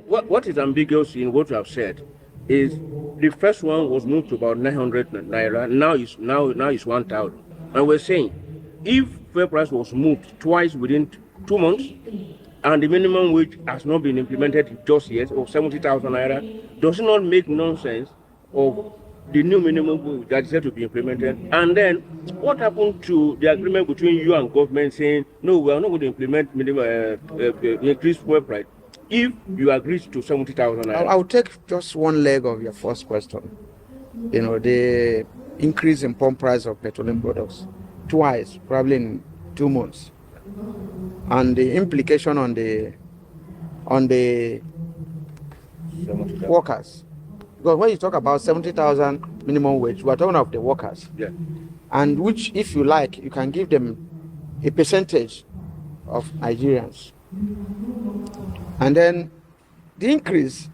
what is ambiguous in what you have said is the first one was moved to about 900 naira. Now it's 1,000, and we're saying if fuel price was moved twice within 2 months, and the minimum wage has not been implemented just yet, of 70,000 naira, does it not make nonsense of the new minimum wage that is said to be implemented? And then what happened to the agreement between you and government saying, no, we are not going to implement minimum increased fuel price if you agree to 70,000 naira? I'll take just one leg of your first question. The increase in pump price of petroleum products twice, probably in 2 months, and the implication on the workers. Because when you talk about 70,000 minimum wage, we're talking of the workers. Yeah. And which, if you like, you can give them a percentage of Nigerians. And then the increase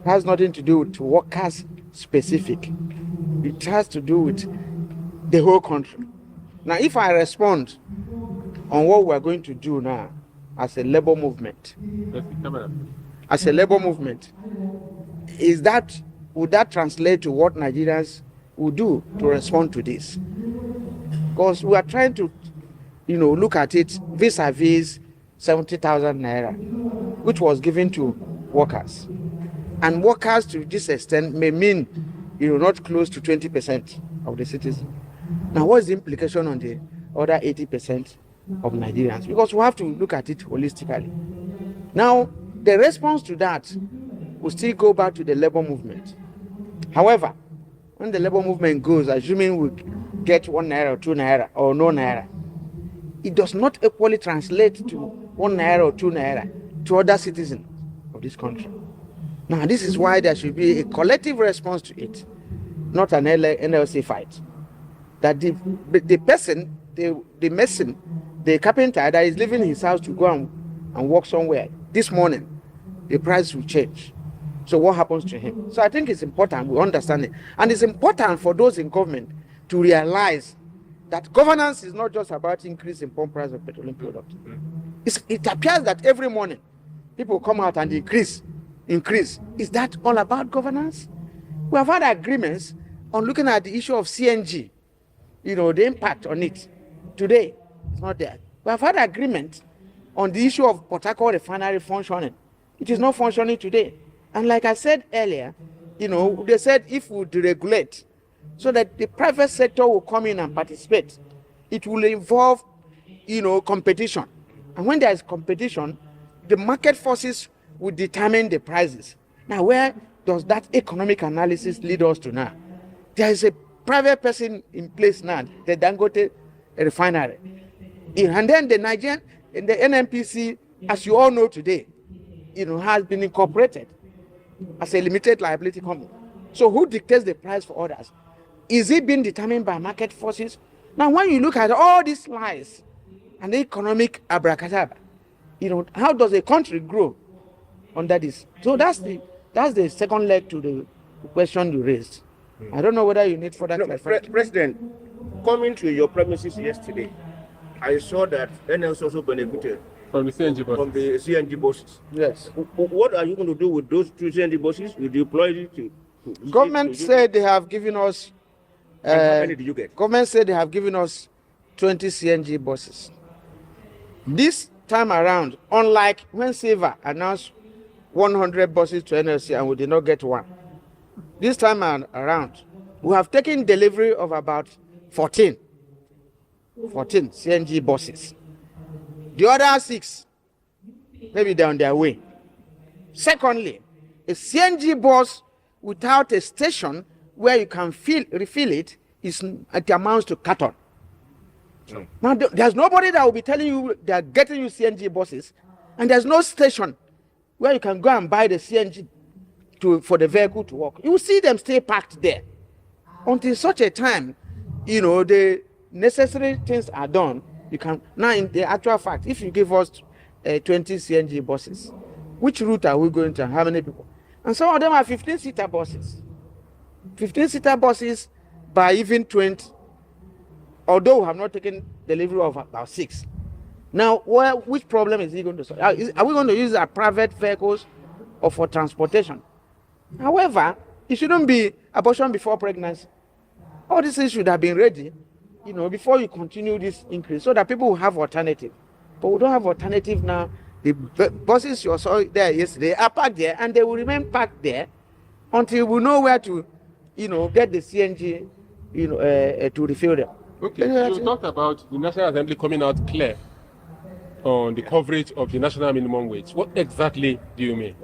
has nothing to do with workers specific. It has to do with the whole country. Now, if I respond on what we're going to do now as a labor movement, would that translate to what Nigerians would do to respond to this? Because we are trying to, look at it vis-a-vis 70,000 naira, which was given to workers. And workers to this extent may mean, not close to 20% of the citizens. Now, what is the implication on the other 80% of Nigerians? Because we have to look at it holistically. Now, the response to that will still go back to the labor movement. However, when the labor movement goes, assuming we get 1 naira or 2 naira or no naira, it does not equally translate to 1 naira or 2 naira to other citizens of this country. Now, this is why there should be a collective response to it, not an NLC fight. That the person, the mason, the carpenter that is leaving his house to go and work somewhere, this morning, the price will change. So what happens to him? So I think it's important we understand it. And it's important for those in government to realize that governance is not just about increasing pump price of petroleum products. It appears that every morning people come out and increase. Is that all about governance? We have had agreements on looking at the issue of CNG, the impact on it. Today, it's not there. We have had agreement on the issue of Port Harcourt refinery functioning. It is not functioning today. And like I said earlier, they said if we deregulate so that the private sector will come in and participate, it will involve, competition. And when there is competition, the market forces will determine the prices. Now, where does that economic analysis lead us to now? There is a private person in place now, the Dangote refinery. And then the Nigerian, the NNPC, as you all know today, has been incorporated as a limited liability company. So who dictates the price for others? Is it being determined by market forces? Now, when you look at all these lies and the economic abracadabra, how does a country grow under this? So that's the second leg to the question you raised. I don't know whether you need further clarification. President, coming to your premises yesterday, I saw that NLC also benefited from the CNG buses. Yes. What are you going to do with those 2 CNG buses? You deploy it to government said they have given us. How many did you get? Government said they have given us 20 CNG buses. This time around, unlike when Silva announced 100 buses to NLC and we did not get one, this time around, we have taken delivery of about 14 CNG buses. The other 6, maybe they're on their way. Secondly, a CNG bus without a station where you can refill it, it amounts to carton. Now, there's nobody that will be telling you they're getting you CNG buses, and there's no station where you can go and buy the CNG for the vehicle to work. You will see them stay parked there until such a time, the necessary things are done. You can now, in the actual fact, if you give us 20 CNG buses, which route are we going to? How many people? And some of them are 15-seater buses. 15-seater buses by even 20, although we have not taken delivery of about 6. Now, which problem is he going to solve? Are we going to use our private vehicles or for transportation. However, it shouldn't be abortion before pregnancy. All these things should have been ready, before you continue this increase, so that people will have alternative. But we don't have alternative now. The buses you saw there yesterday are parked there, and they will remain parked there until we know where to, get the CNG, to refill them. Okay, you talked about the National Assembly coming out clear on the coverage of the national minimum wage. What exactly do you mean?